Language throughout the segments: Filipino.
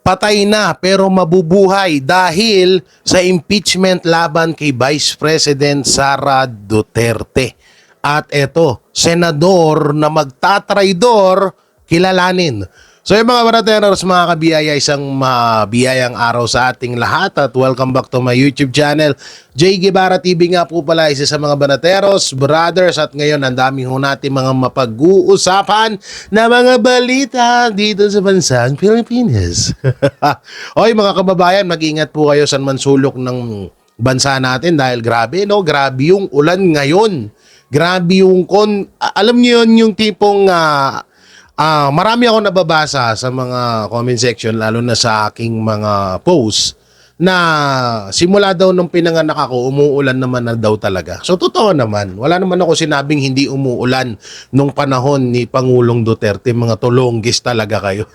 patay na pero mabubuhay dahil sa impeachment laban kay Vice President Sara Duterte. At eto, senador na magtatraidor, kilalanin. So yung mga barateros, mga kabiyaya, isang mabiyayang araw sa ating lahat at welcome back to my YouTube channel. Jay Guevara TV nga po pala, isa sa mga barateros, brothers, at ngayon ang dami ho natin mga mapag-uusapan na mga balita dito sa bansang Pilipinas. Oy mga kababayan, mag-ingat po kayo sa mansulok ng bansa natin dahil grabe, no? Grabe yung ulan ngayon. Grabe yung alam niyo yun, yung tipong marami ako nababasa sa mga comment section, lalo na sa aking mga posts, na simula daw nung pinanganak ako, umuulan naman na daw talaga. So totoo naman, wala naman ako sinabing hindi umuulan nung panahon ni Pangulong Duterte. Mga tulonggis talaga kayo.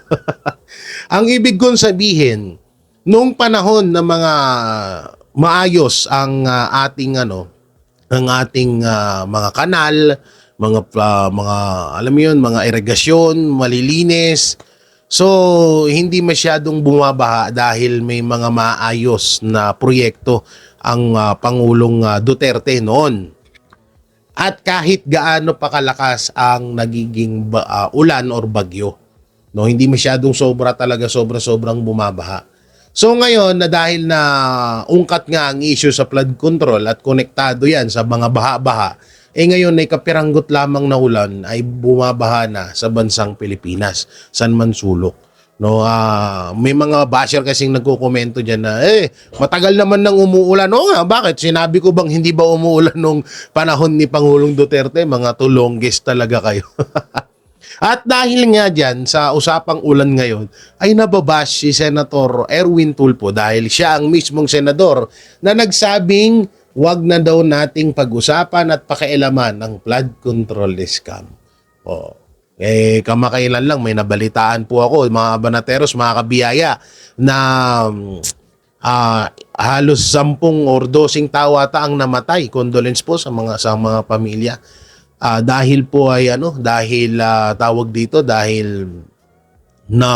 Ang ibig kong sabihin, nung panahon na mga maayos ang ating mga kanal, mga alam mo yun, mga irigasyon, malilinis. So hindi masyadong bumabaha dahil may mga maayos na proyekto ang Pangulong Duterte noon. At kahit gaano pa kalakas ang nagiging ulan or bagyo, no, hindi masyadong sobrang bumabaha. So ngayon na dahil na ungkat nga ang issue sa flood control at konektado yan sa mga baha-baha, ngayon ay kapiranggot lamang na ulan ay bumabaha na sa bansang Pilipinas, San Mansulok. No, may mga basher kasing nagko-komento diyan na matagal naman nang umuulan. O nga, bakit? Sinabi ko bang hindi ba umuulan nung panahon ni Pangulong Duterte? Mga tulonggis talaga kayo. At dahil nga dyan sa usapang ulan ngayon, ay nababash si Senator Erwin Tulfo dahil siya ang mismong senador na nagsabing wag na daw nating pag-usapan at pakialaman ang flood control scam. Kamakailan lang may nabalitaan po ako, mga banateros, mga kabiyaya, na halos 10 or 12 tao ata ang namatay. Condolence po sa mga pamilya. Dahil po ay tawag dito, dahil na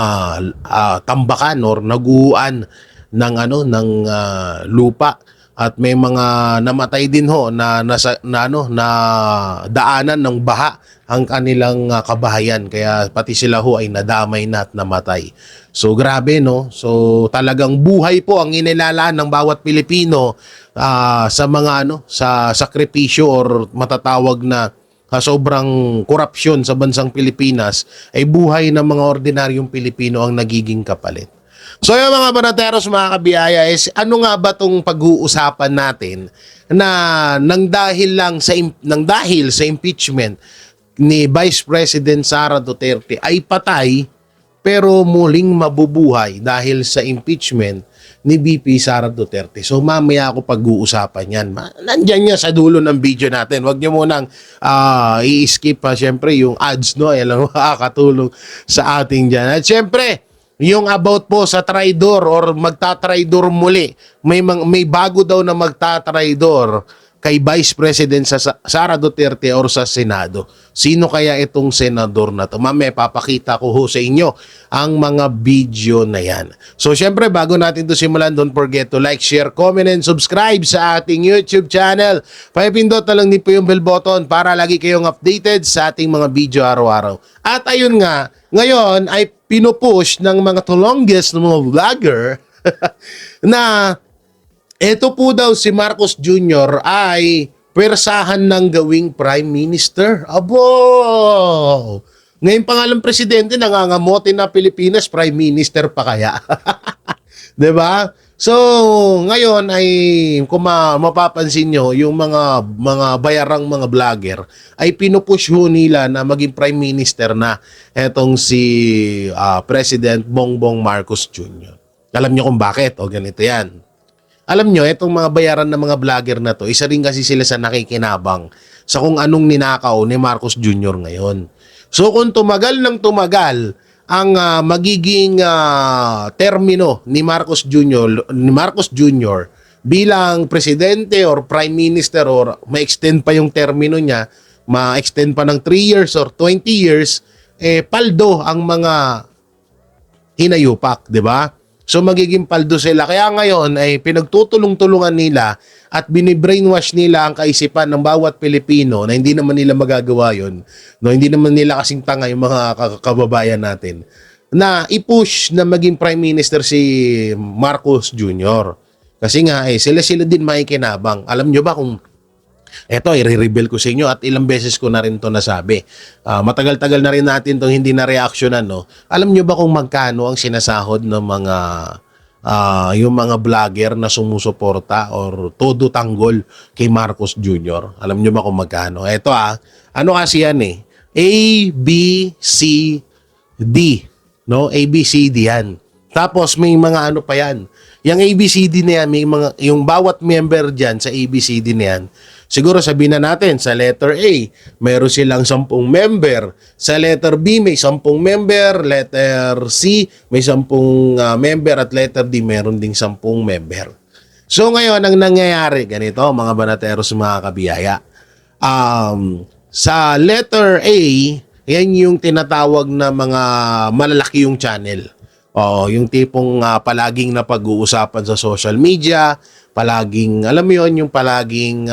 tambakan or naguan ng lupa, at may mga namatay din ho na daanan ng baha ang kanilang kabahayan, kaya pati sila ho ay nadamay na at namatay. So grabe, no? So talagang buhay po ang inilalaan ng bawat Pilipino sa mga sa sakripisyo or matatawag na sobrang korupsyon sa bansang Pilipinas, ay buhay ng mga ordinaryong Pilipino ang nagiging kapalit. So yung mga banateros, mga kabiyaya, is ano nga ba tong pag-uusapan natin na nang dahil sa impeachment ni Vice President Sara Duterte ay patay pero muling mabubuhay dahil sa impeachment ni VP Sara Duterte. So mamaya ako pag-uusapan yan. Nandyan niya sa dulo ng video natin. Huwag niyo munang i-skip syempre yung ads, no? Alam mo, makakatulong sa ating dyan. At syempre, yung about po sa traidor or magtatraidor muli. May bago daw na magtatraidor kay Vice President Sara Duterte or sa Senado. Sino kaya itong senador na to? Mamaya papakita ko ho sa inyo ang mga video na yan. So syempre, bago natin to simulan, don't forget to like, share, comment, and subscribe sa ating YouTube channel. Pakipindot na lang din po yung bell button para lagi kayong updated sa ating mga video araw-araw. At ayun nga, ngayon ay pinupush ng mga tulonggis ng mga vlogger na eto po daw si Marcos Jr. ay pwersahan ng gawing Prime Minister. Abo! Ngayon pangalang presidente, nangangamote na Pilipinas, Prime Minister pa kaya? 'Di ba? So, ngayon ay kung mapapansin nyo, yung mga bayarang mga vlogger ay pinupush ho nila na maging Prime Minister na etong si President Bongbong Marcos Jr. Alam nyo kung bakit? O ganito yan. Alam nyo, itong mga bayaran ng mga vlogger na to, isa rin kasi sila sa nakikinabang sa kung anong ninakaw ni Marcos Jr. ngayon. So kung tumagal ng tumagal ang magiging termino ni Marcos Jr. Bilang presidente or prime minister, or ma-extend pa yung termino niya, ma-extend pa ng 3 years or 20 years, paldo ang mga hinayupak, di ba? So magiging paldo sila. Kaya ngayon ay pinagtutulong-tulungan nila at binibrainwash nila ang kaisipan ng bawat Pilipino na hindi naman nila magagawa yun. No, hindi naman nila kasing tanga yung mga kababayan natin na i-push na maging Prime Minister si Marcos Jr. Kasi nga sila din makikinabang. Alam nyo ba kung eto, i-reveal ko sa inyo at ilang beses ko na rin to nasabi. Matagal-tagal na rin natin itong hindi na reaksyonan, no? Alam nyo ba kung magkano ang sinasahod ng mga yung mga vlogger na sumusuporta or todo tanggol kay Marcos Jr.? Alam nyo ba kung magkano? Eto ano kasi yan A, B, C, D. No? A, B, C, D yan. Tapos may mga ano pa yan. Yung ABCD na yan, may mga, yung bawat member dyan sa ABCD na yan, siguro sabihin na natin, sa letter A, mayroon silang 10 member. Sa letter B, may 10 member. Letter C, may 10 member. At letter D, mayroon ding 10 member. So ngayon, ang nangyayari, ganito, mga banateros, mga kabiyaya. Sa letter A, yan yung tinatawag na mga malalaki yung channel. Yung tipong palaging napag-uusapan sa social media, palaging, alam mo yun, yung palaging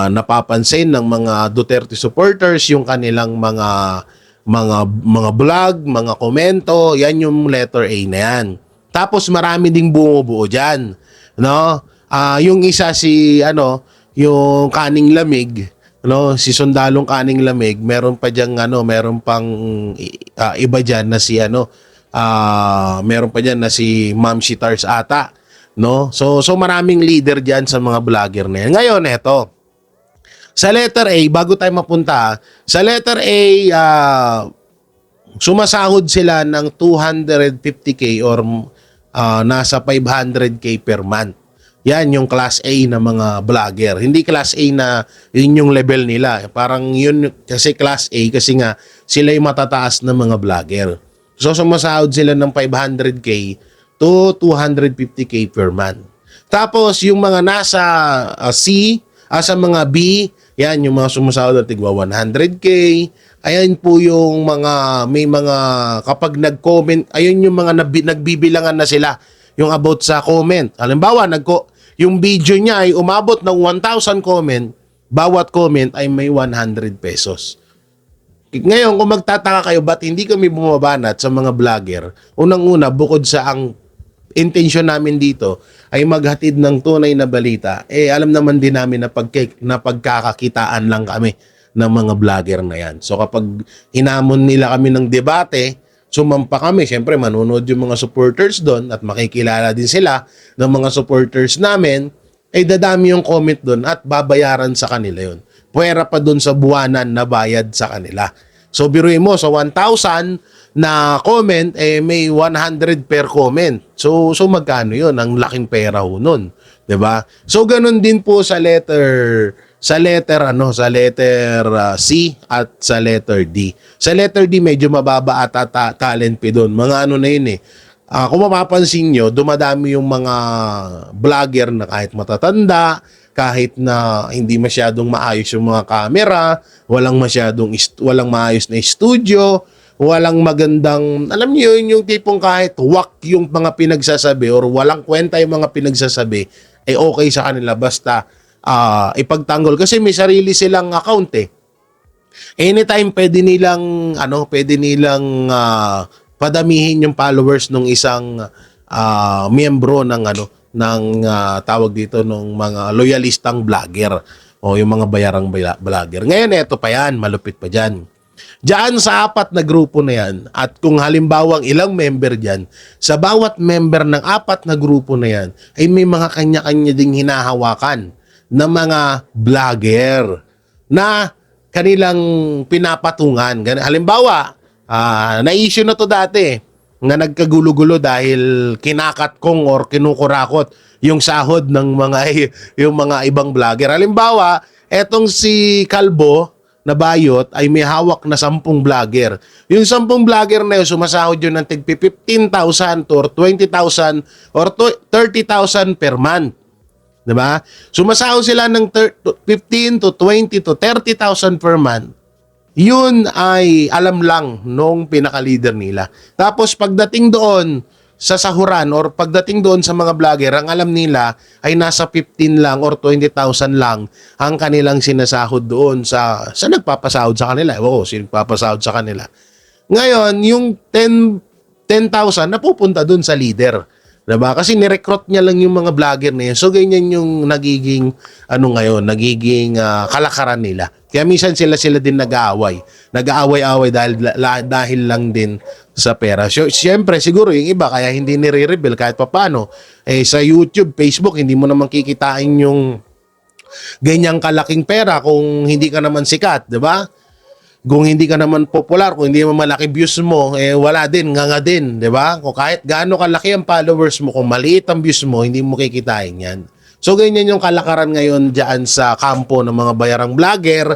napapansin ng mga Duterte supporters, yung kanilang mga vlog, mga komento, yan yung letter A na yan. Tapos marami ding bumubuo dyan, no? Yung isa yung Kaning Lamig, no, si Sundalong Kaning Lamig, meron pa diyang meron pang iba diyan na si meron pa diyan na si Ma'am Shitars ata, no? So maraming leader diyan sa mga vlogger na yan. Ngayon eto. Sa letter A, bago tayo mapunta, sa letter A sumasahod sila ng 250k or nasa 500k per month. Yan yung class A na mga vlogger. Hindi class A na yun yung level nila. Parang yun kasi class A kasi nga sila yung matataas na mga vlogger. So sumasahod sila ng 500k to 250k per month. Tapos yung mga nasa C, sa mga B, yan yung mga sumasahod na tigwa 100k. Ayan po yung mga may mga kapag nag-comment, ayun yung mga nagbibilangan na sila yung about sa comment. Halimbawa, yung video niya ay umabot ng 1,000 comment, bawat comment ay may 100 pesos. Ngayon, kung magtataka kayo, ba't hindi kami bumabanat sa mga vlogger? Unang-una, bukod sa ang intention namin dito ay maghatid ng tunay na balita, alam naman din namin na pagkakakitaan lang kami ng mga vlogger na yan. So kapag hinamon nila kami ng debate, sumampa kami, syempre manonood yung mga supporters doon at makikilala din sila ng mga supporters namin, dadami yung comment doon at babayaran sa kanila yun. Puwera pa doon sa buwanan na bayad sa kanila. So biruin mo, sa 1,000 na comment, may 100 per comment. So magkano yun? Ang laking pera ho nun. 'Di ba? So ganun din po sa letter C at sa letter D. Sa letter D medyo mababa at talent fee doon. Mga na yun kung mapapansin nyo, dumadami yung mga vlogger na kahit matatanda, kahit na hindi masyadong maayos yung mga camera, walang maayos na studio, walang magandang, alam niyo yung tipong kahit wak yung mga pinagsasabi or walang kwenta yung mga pinagsasabi, okay sa kanila basta ipagtanggol kasi may sarili silang account Anytime pwede nilang padamihin yung followers ng isang miyembro ng tawag dito ng mga loyalistang vlogger o yung mga bayarang vlogger. Ngayon eto pa yan, malupit pa dyan. Diyan sa 4 na grupo na yan at kung halimbawang ilang member dyan, sa bawat member ng 4 na grupo na yan ay may mga kanya-kanya ding hinahawakan na mga vlogger na kanilang pinapatungan. Halimbawa, na-issue na to dati na nagkagulo-gulo dahil kinakatkong or kinukurakot yung sahod ng yung mga ibang vlogger. Halimbawa, etong si Kalbo na Bayot ay may hawak na 10 vlogger. Yung 10 vlogger na yun, sumasahod yun ng tig 15,000 or 20,000 or 30,000 per month. Diba? Sumasahod sila ng 15 to 20 to 30,000 per month. Yun ay alam lang nung pinaka-leader nila. Tapos pagdating doon sa sahuran or pagdating doon sa mga vlogger, ang alam nila ay nasa 15 lang or 20,000 lang ang kanilang sinasahod doon sa nagpapasahod sa kanila. Ewan ko, sino nagpapasahod sa kanila. Ngayon, yung 10,000 napupunta doon sa leader. Diba? Kasi nirecruit niya lang yung mga vlogger na yun. So, ganyan yung nagiging, nagiging kalakaran nila. Kaya minsan sila din nag-aaway. Nag-aaway-aaway dahil lang din sa pera. So, siyempre, siguro yung iba, kaya hindi nire-reveal kahit papano. Sa YouTube, Facebook, hindi mo naman kikitain yung ganyang kalaking pera kung hindi ka naman sikat. Diba? Kung hindi ka naman popular, kung hindi naman malaki views mo, wala din, nga din, di ba? Kung kahit gaano kalaki ang followers mo, kung maliit ang views mo, hindi mo kikitain yan. So, ganyan yung kalakaran ngayon dyan sa kampo ng mga bayarang vlogger.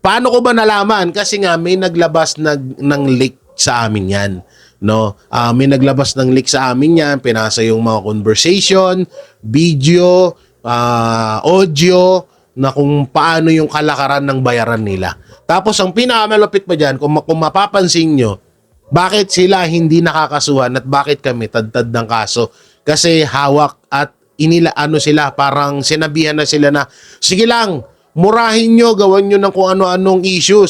Paano ko ba nalaman? Kasi nga, may naglabas ng leak sa amin yan. No? May naglabas ng leak sa amin yan, pinasa yung mga conversation, video, audio, na kung paano yung kalakaran ng bayaran nila. Tapos ang pinakamalupit pa dyan, kung mapapansin nyo, bakit sila hindi nakakasuhan at bakit kami tad ng kaso? Kasi hawak at sila, parang sinabihan na sila na, sige lang, murahin nyo, gawan nyo ng kung ano-anong issue.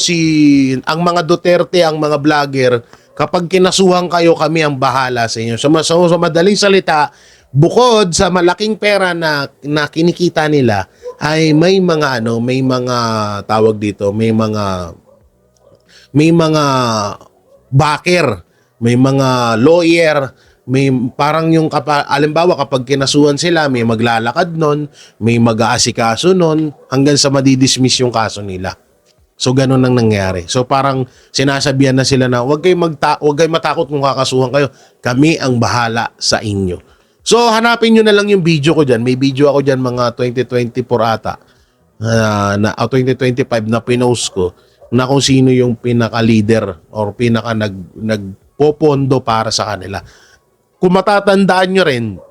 Ang mga Duterte, ang mga vlogger, kapag kinasuhan kayo, kami ang bahala sa inyo. So madaling salita, bukod sa malaking pera na kinikita nila, ay may mga tawag dito, may mga backer, may mga lawyer, may parang yung alimbawa kapag kinasuhan sila, may maglalakad nun, may mag-aasikaso nun, hanggang sa madidismiss yung kaso nila. So ganun ang nangyari. So parang sinasabihan na sila na huwag kayo matakot kung kakasuhan kayo. Kami ang bahala sa inyo. So, hanapin nyo na lang yung video ko dyan. May video ako dyan mga 2024 ata. 2025 na pinost ko na kung sino yung pinaka-leader or nagpopondo para sa kanila. Kung matatandaan nyo rin,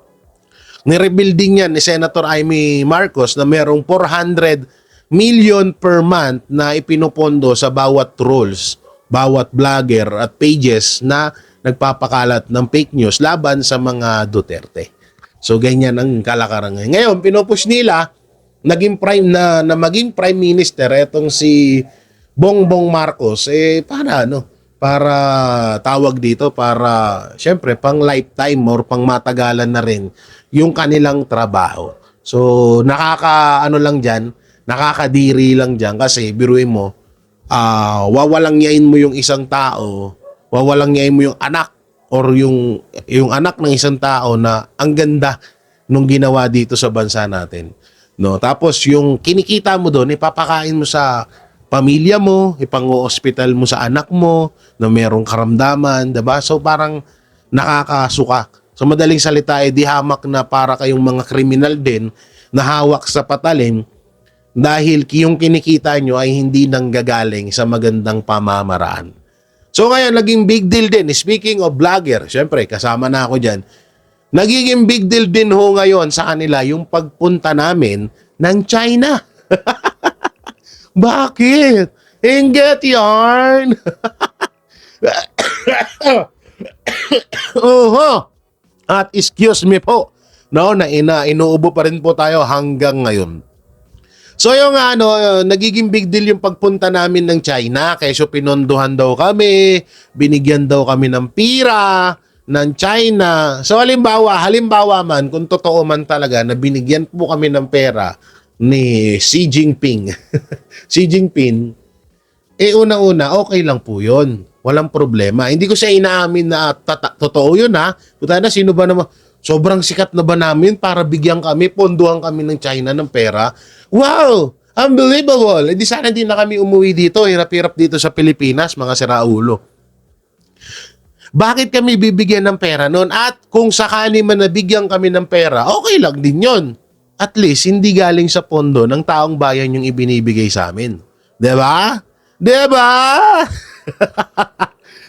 nirebuilding yan ni Senator Amy Marcos na merong 400 million per month na ipinopondo sa bawat trolls, bawat vlogger at pages na nagpapakalat ng fake news laban sa mga Duterte. So, ganyan ang kalakaran ngayon. Ngayon, pinupush nila, maging prime minister, etong si Bongbong Marcos, para tawag dito, para, syempre, pang lifetime or pang matagalan na rin yung kanilang trabaho. So, nakakadiri lang dyan kasi, biruin mo, wawalangyain mo yung isang tao, wawalangyain mo yung anak or yung anak ng isang tao na ang ganda nung ginawa dito sa bansa natin. No, tapos yung kinikita mo doon, ipapakain mo sa pamilya mo, ipang-hospital mo sa anak mo na merong karamdaman, 'di ba? So parang nakakasuka. So madaling salita, di hamak na para kayong mga kriminal din na hawak sa patalim dahil yung kinikita nyo ay hindi nanggagaling sa magandang pamamaraan. So ngayon, naging big deal din. Speaking of vlogger, syempre, kasama na ako dyan. Nagiging big deal din ho ngayon sa kanila yung pagpunta namin ng China. Bakit? Inget yarn! Oho! At excuse me po, no, inuubo pa rin po tayo hanggang ngayon. So yung nagiging big deal yung pagpunta namin ng China, kaysa pinondohan daw kami, binigyan daw kami ng pira ng China. So halimbawa man, kung totoo man talaga na binigyan po kami ng pera ni Xi Jinping, Xi Jinping, una-una, okay lang po yun. Walang problema. Hindi ko siya inaamin na totoo yun ha. Puta na, sino ba naman? Sobrang sikat na ba namin para bigyan kami, ponduhan kami ng China ng pera? Wow! Unbelievable! Di sana hindi na kami umuwi dito, hirap-hirap dito sa Pilipinas, mga siraulo. Bakit kami bibigyan ng pera noon? At kung sakali man nabigyan kami ng pera, okay lang din yon. At least, hindi galing sa pondo ng taong bayan yung ibinibigay sa amin. Diba? Diba?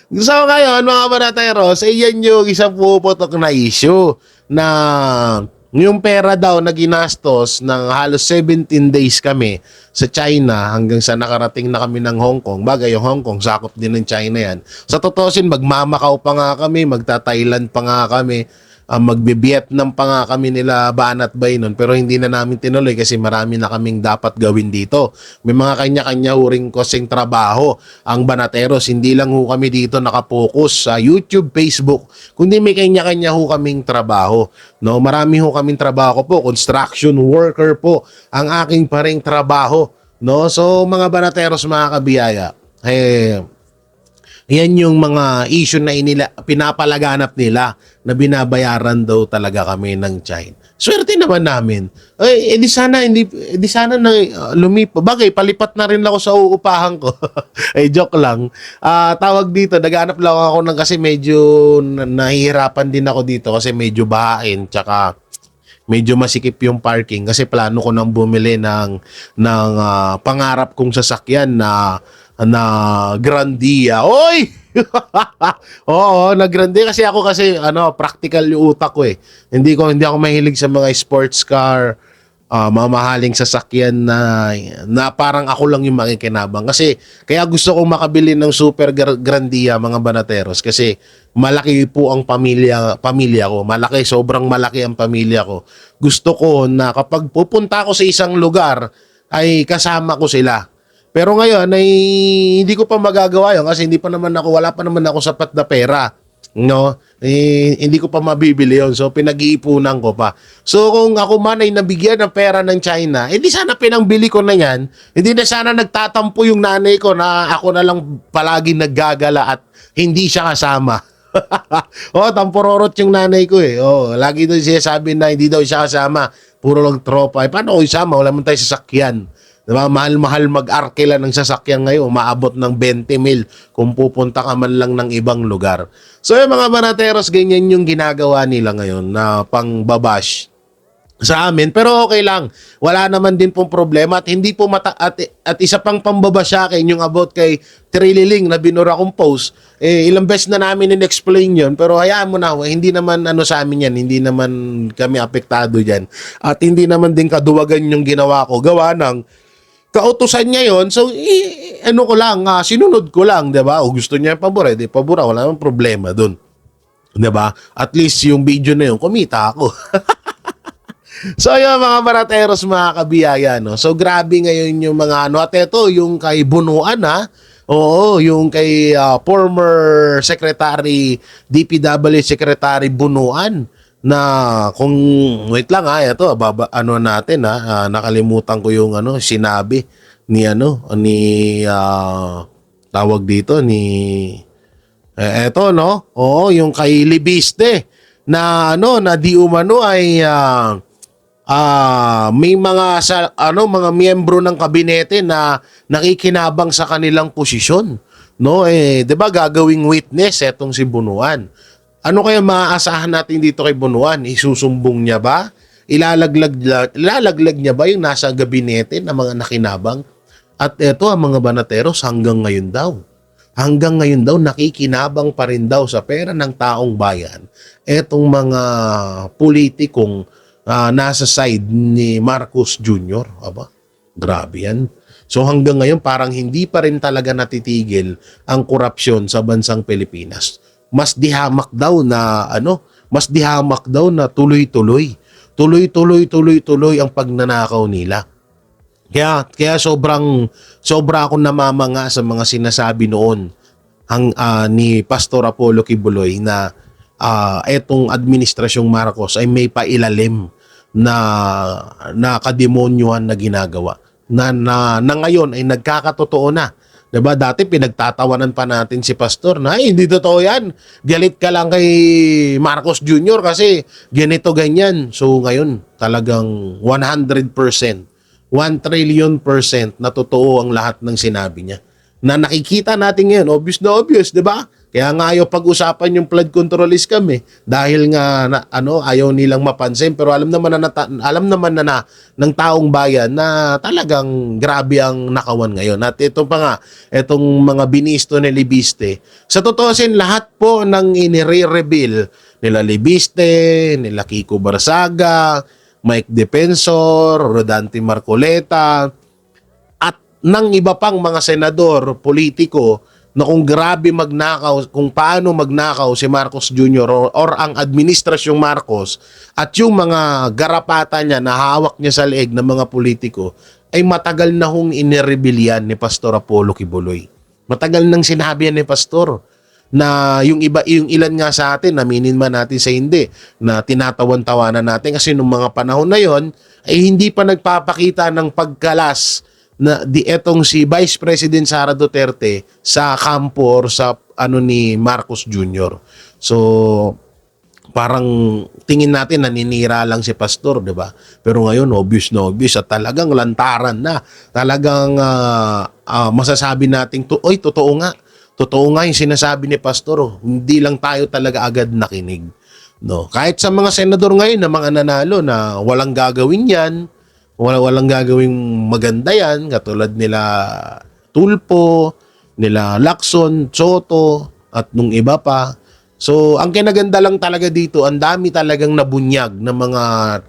So ngayon, mga banateros, yan yung isang puputok na issue na Yung pera daw na ginastos ng halos 17 days kami sa China hanggang sa nakarating na kami ng Hong Kong. Bagay, yung Hong Kong, sakop din ng China yan. Sa totosin, magmamakao pa nga kami, magta-Thailand pa nga kami, magbe-Vietnam pa nga kami nila Banat Bay nun. Pero hindi na namin tinuloy kasi marami na kaming dapat gawin dito. May mga kanya-kanya huring kasing trabaho ang Banateros. Hindi lang ho kami dito nakapokus sa YouTube, Facebook, kundi may kanya-kanya ho kaming trabaho. No, marami ho kaming trabaho po, construction worker po ang aking paring trabaho. No, so mga Banateros, mga kabiyaya, yan yung mga issue na pinapalaganap nila na binabayaran daw talaga kami ng China. Swerte naman namin. Di sana na lumipa. Bagay, palipat na rin ako sa uupahan ko. Joke lang. Tawag dito, naghanap lang ako ng kasi medyo nahihirapan din ako dito kasi medyo bahain tsaka medyo masikip yung parking kasi plano ko nang bumili ng pangarap kong sasakyan na Grandia. Oy! Oo, na Grandia kasi ako kasi practical yung utak ko eh. Hindi ako mahilig sa mga sports car, mamahaling sasakyan na parang ako lang yung makikinabang. Kasi kaya gusto kong makabili ng Super Grandia, mga Banateros, kasi malaki po ang pamilya ko. Malaki, sobrang malaki ang pamilya ko. Gusto ko na kapag pupunta ako sa isang lugar ay kasama ko sila. Pero ngayon ay hindi ko pa magagawa 'yon kasi wala pa naman ako sapat na pera, no? Hindi ko pa mabibili 'yon. So pinag-iipunan ko pa. So kung ako man ay nabigyan ng pera ng China, hindi sana pinangbili ko na 'yan. Hindi na sana nagtatampo yung nanay ko na ako na lang palagi naggagala at hindi siya kasama. Tampororot yung nanay ko eh. Lagi daw siya sabi na hindi daw siya kasama. Puro lang tropa. Paano ko isama? Wala man tayo sasakyan. Diba? Mahal-mahal mag-arkela ng sasakyan ngayon, maabot ng 20 mil kung pupunta ka man lang ng ibang lugar. So yung mga Banateros, ganyan yung ginagawa nila ngayon na pangbabash sa amin. Pero okay lang, wala naman din pong problema at hindi po at isa pang pambabash sa akin yung about kay Trililing na binura kong post. Ilang beses na namin in-explain yun, pero hayaan mo na, hindi naman sa amin yan, hindi naman kami apektado dyan. At hindi naman din kaduwagan yung ginawa ko, gawa ng kautusan niya yon. So sinunod ko lang, 'di ba? O gusto niya pabura, pabura, wala namang problema doon. 'Di ba? At least yung video na yun, kumita ako. So yung mga Banateros, mga kabiyaya, no. So grabe ngayon yung mga at ito yung kay Bunuan, ha. Oo, yung kay former Secretary DPW Secretary Bunuan na kung wait lang ito natin nakalimutan ko yung sinabi ni tawag dito ni eto no. Oo, yung kay Libiste na na di umano ay may mga miyembro ng kabinete na nakikinabang sa kanilang posisyon, no. 'Di ba gagawing witness etong si Bunuan. Ano kaya maaasahan natin dito kay Bunuan? Isusumbong niya ba? Ilalaglag niya ba yung nasa gabinete na mga nakinabang? At eto ang mga Banateros hanggang ngayon daw nakikinabang pa rin daw sa pera ng taong bayan etong mga politikong nasa side ni Marcos Jr. Aba, grabe yan. So hanggang ngayon parang hindi pa rin talaga natitigil ang korupsyon sa bansang Pilipinas. Mas dihamak daw na tuloy-tuloy ang pagnanakaw nila. Kaya sobra akong namamanga sa mga sinasabi noon ni Pastor Apollo Kibuloy na etong administrasyong Marcos ay may pailalim na kademonyohan na ginagawa na ngayon ay nagkakatotoo na. Diba? Dati pinagtatawanan pa natin si Pastor na hindi totoo yan. Galit ka lang kay Marcos Jr. kasi ganito ganyan. So ngayon talagang 100%, 1 trillion% na totoo ang lahat ng sinabi niya. Na nakikita natin ngayon, obvious na obvious, di ba? Kaya nga ayaw pag-usapan yung flood control scam dahil nga ayaw nilang mapansin, pero alam naman na ng taong bayan na talagang grabe ang nakawan ngayon. At ito pa nga, itong mga binisto ni Libiste, sa totoo lahat po ng inire-reveal nila Libiste, nila Kiko Barsaga, Mike Defensor, Rodante Marcoleta, at ng iba pang mga senador, politiko, na kung grabe magnakaw, kung paano magnakaw si Marcos Jr. or ang administrasyong Marcos at yung mga garapata niya na hawak niya sa leeg ng mga politiko, ay matagal na hong inirebilyan ni Pastor Apollo Kibuloy. Matagal nang sinabi yan ni Pastor na yung ilan nga sa atin, naminin man natin sa hindi, na tinatawan-tawanan natin kasi nung mga panahon na yon ay hindi pa nagpapakita ng pagkalas na etong si Vice President Sara Duterte sa kampo or sa ni Marcos Jr. So parang tingin natin naninira lang si Pastor, 'di ba? Pero ngayon obvious na obvious at talagang lantaran na. Talagang masasabi nating totoo nga. Totoo nga yung sinasabi ni Pastor. Hindi lang tayo talaga agad nakinig. No, kahit sa mga senador ngayon na mga nanalo na walang gagawin 'yan, walang gagawing maganda yan, katulad nila Tulpo, nila Lacson, Soto, at nung iba pa. So, ang kinaganda lang talaga dito, ang dami talagang nabunyag ng mga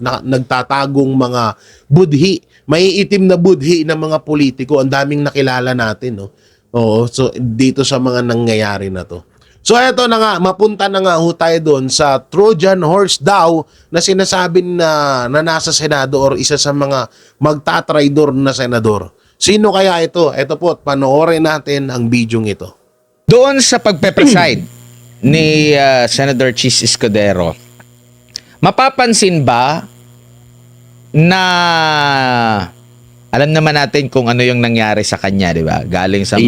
nagtatagong mga budhi, maiitim na budhi ng mga politiko, ang daming nakilala natin, no? Oo, so dito sa mga nangyayari na to. So eto na nga, mapunta na nga ho tayo doon sa Trojan horse daw na sinasabi na nasa Senado or isa sa mga magtatraidor na senador. Sino kaya ito? Ito po, panoorin natin ang bidyong ito. Doon sa pagpe-preside ni Senator Chis Escudero, mapapansin ba na alam naman natin kung ano yung nangyari sa kanya, di ba? Galing sa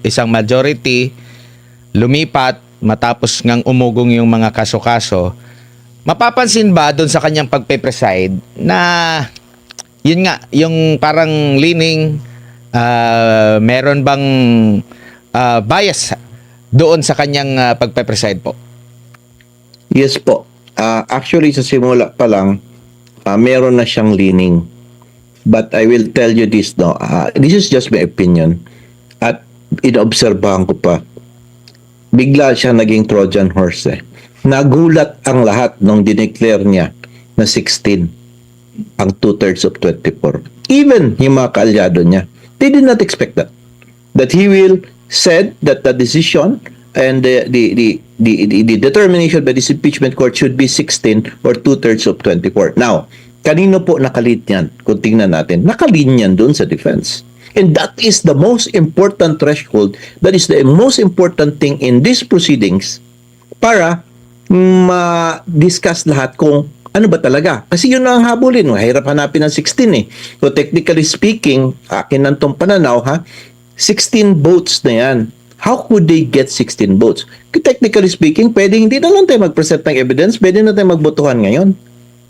isang majority, lumipat matapos ngang umugong yung mga kaso-kaso. Mapapansin ba doon sa kanyang pagpe-preside na yun nga, yung parang leaning, meron bang bias doon sa kanyang pagpe-preside po? Yes po. Actually, sa simula pa lang, meron na siyang leaning. But I will tell you this, no? This is just my opinion. At inobserbahan ko pa, bigla siya naging Trojan horse eh. Nagulat ang lahat nung dineclare niya na 16 ang 2/3 of 24. Even yung mga kaalyado niya, they did not expect that. That he will said that the decision and the determination by this impeachment court should be 16 or 2/3 of 24. Now, kanino po nakalid yan? Kung tingnan natin, nakalid yan doon sa defense. And that is the most important threshold. That is the most important thing in these proceedings para ma-discuss lahat kung ano ba talaga. Kasi yun ang habulin. Mahirap hanapin ng 16 eh. So technically speaking, akin ng tong pananaw 16 votes na yan. How could they get 16 votes? Technically speaking, pwedeng hindi na lang tayo mag-present ng evidence, pwede na tayo magbotohan ngayon.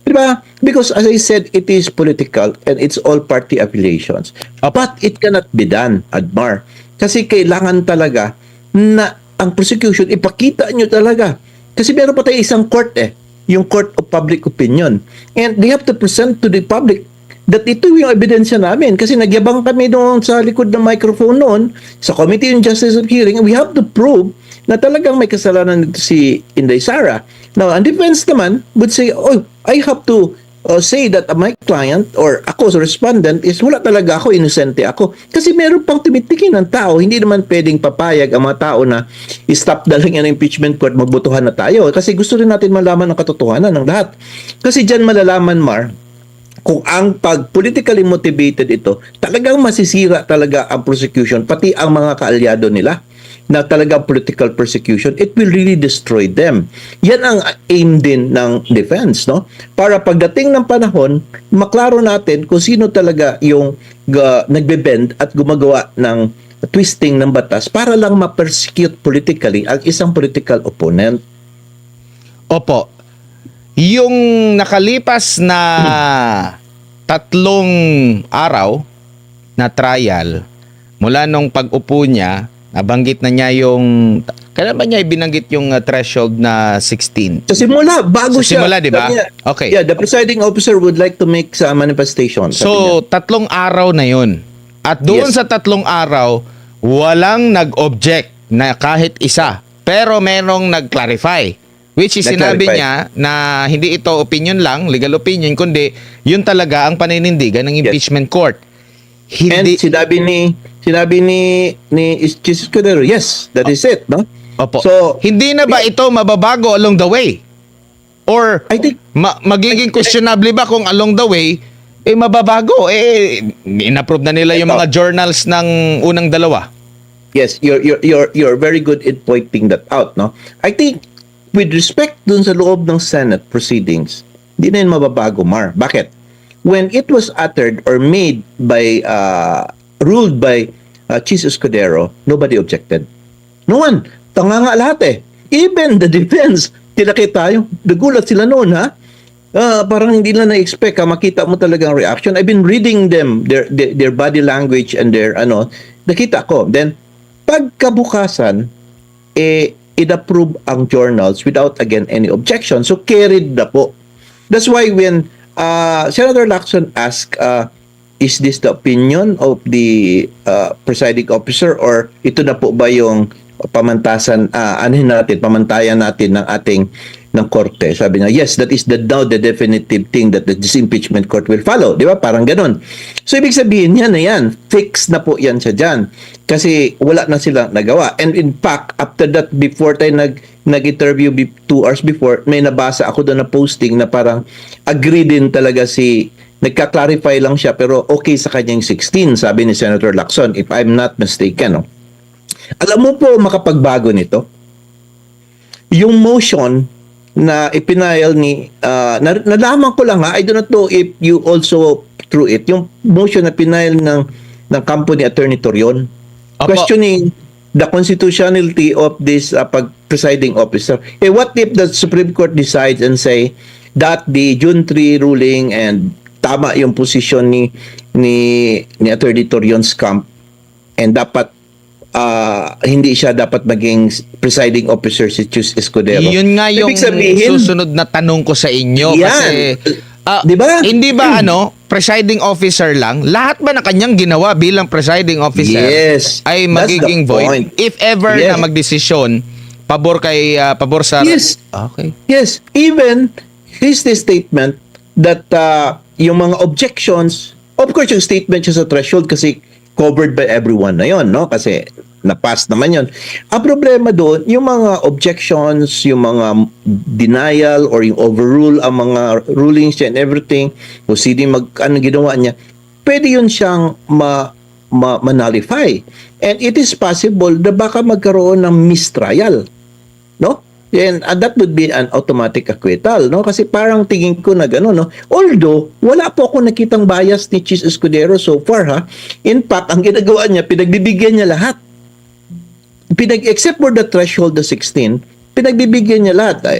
Diba? Because as I said, it is political and it's all party affiliations. But it cannot be done, Admar. Kasi kailangan talaga na ang prosecution, ipakita nyo talaga. Kasi meron pa tayo isang court yung Court of Public Opinion. And they have to present to the public that ito yung ebidensya namin. Kasi nagyabang kami doon sa likod ng microphone noon, sa Committee on Justice of Hearing, and we have to prove na talagang may kasalanan nito si Inday Sara. Now, ang defense naman would say, oh, I have to say that my client or ako as a respondent is wala talaga ako, inosente ako. Kasi meron pang tumitikin ng tao. Hindi naman pwedeng papayag ang mga tao na i-stop na lang yan ang impeachment court, magbotohan na tayo. Kasi gusto rin natin malaman ang katotohanan ng lahat. Kasi dyan malalaman, Mar, kung ang pag-politically motivated ito, talagang masisira talaga ang prosecution, pati ang mga kaalyado nila na talagang political persecution, it will really destroy them. Yan ang aim din ng defense, no? Para pagdating ng panahon, maklaro natin kung sino talaga yung nagbe-bend at gumagawa ng twisting ng batas para lang ma-persecute politically ang isang political opponent. Opo. Yung nakalipas na 3 araw na trial, mula nung pag-upo niya, nabanggit na niya yung, kailan ba niya ibinanggit yung threshold na 16? Sa simula, bago siya. Sa simula, di ba? Okay. Yeah, the presiding officer would like to make sa manifestation. So, 3 araw na yun. At doon sa 3 araw, walang nag-object na kahit isa. Pero merong nag-clarify. Which is sinabi Na-clarify. niya na hindi ito opinion lang, legal opinion, kundi yun talaga ang paninindigan ng impeachment court. And Hindi, sinabi ni Chis Escudero, yes, that is it, no? opo. So, Hindi na ba ito mababago along the way? Or I think magiging questionable ba kung along the way mababago? Inapprove na nila yung Ito. mga journals ng unang dalawa. yes, you're very good in pointing that out, no? I think with respect dun sa loob ng Senate proceedings, hindi na yun mababago, Mar. Bakit? When it was uttered or made by ruled by Chis Escudero, nobody objected. No one. Tanga nga lahat eh. Even the defense, tinakita tayo. Nagulat sila noon, ha? Parang hindi na na-expect makita mo talagang reaction. I've been reading them, their body language and their nakita ko. Then pagkabukasan in-approve ang journals without again any objection. So carried na po. That's why when Senator Lacson asked is this the opinion of the presiding officer or ito na po ba yung pamantayan natin ng ating ng korte. Sabi niya, yes, that is now the definitive thing that this impeachment court will follow. Di ba? Parang ganun. So, ibig sabihin yan na yan. Fix na po yan siya dyan. Kasi wala na silang nagawa. And in fact, after that, before tayo nag-interview 2 hours before, may nabasa ako doon na posting na parang agree din talaga nagka-clarify lang siya pero okay sa kanyang 16, sabi ni Senator Lacson, if I'm not mistaken. No? Alam mo po, makapagbago nito, yung motion na ipinail nalaman ko lang I do not know if you also through it, yung motion na pinail ng kampo ni Attorney Torion, Opo. questioning the constitutionality of this presiding officer. What if the Supreme Court decides and say that the June 3 ruling and tama yung posisyon ni Attorney Torion's camp and dapat hindi siya dapat maging presiding officer si Chus Escudero. Yun nga yung Ibig sabihin, susunod na tanong ko sa inyo. Yan. Kasi, Di ba? hindi ba presiding officer lang, lahat ba na kanyang ginawa bilang presiding officer Yes. ay That's magiging the void? point. If ever Yes. na magdesisyon, pabor sa... Yes. Okay. Yes, even his statement that yung mga objections, of course yung statement siya sa threshold kasi covered by everyone na yon, no? Kasi na-pass naman yon. Ang problema doon, yung mga objections, yung mga denial or yung overrule ang mga rulings niya and everything, o sino ginawa niya, pwede yun siyang ma-nullify. And it is possible na baka magkaroon ng mistrial, no? And that would be an automatic acquittal, no? Kasi parang tingin ko na gano'n, no? Although, wala po ako nakitang bias ni Chis Escudero so far, ha? In fact, ang ginagawa niya, pinagbibigyan niya lahat. Except for the threshold of 16, pinagbibigyan niya lahat. Ay,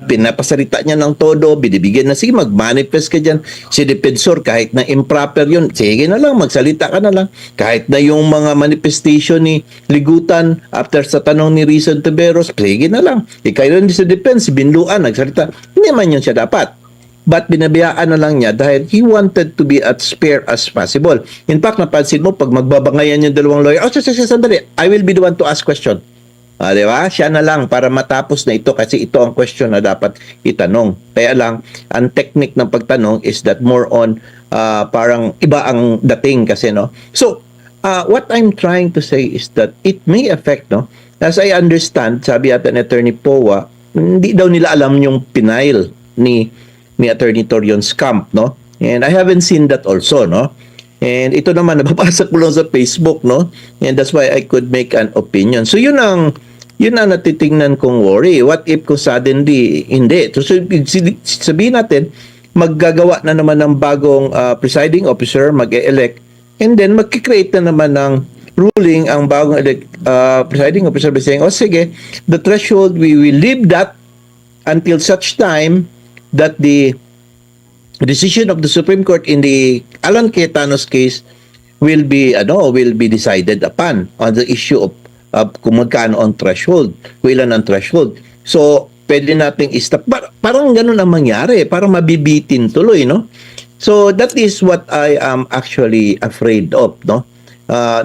pinapasarita niya ng todo, binibigyan na, sige, mag-manifest ka dyan. Si defensor, kahit na improper yun, sige na lang, magsalita ka na lang. Kahit na yung mga manifestation ni Ligutan, after sa tanong ni Rizal Tiberos, sige na lang. Ikaw yun sa defense, binluan, nagsalita. Hindi man yun siya dapat. But binabiyaan na lang niya dahil he wanted to be as fair as possible. In fact, napansin mo, pag magbabangayan yung dalawang lawyer, sandali, I will be the one to ask question. Di ba? Siya na lang para matapos na ito kasi ito ang question na dapat itanong. Kaya lang, ang technique ng pagtanong is that more on parang iba ang dating kasi, no? So, what I'm trying to say is that it may affect, no? As I understand, sabi ata ni Attorney Powa, hindi daw nila alam yung pinail ni Attorney Torion's camp, no? And I haven't seen that also, no? And ito naman, nababasa ko lang sa Facebook, no? And that's why I could make an opinion. So, yun ang natitingnan kong worry. What if kung suddenly, hindi? So, sabihin natin, maggagawa na naman ng bagong presiding officer, mag-elect, and then magkikreate na naman ng ruling ang bagong presiding officer by saying, sige, the threshold, we will leave that until such time that the decision of the Supreme Court in the Alan Cayetano's case will be decided upon on the issue of kung magkano ang threshold, kung ilan ang threshold. So, pwede nating stop. Parang ganun ang mangyari, parang mabibitin tuloy, no? So, that is what I am actually afraid of, no?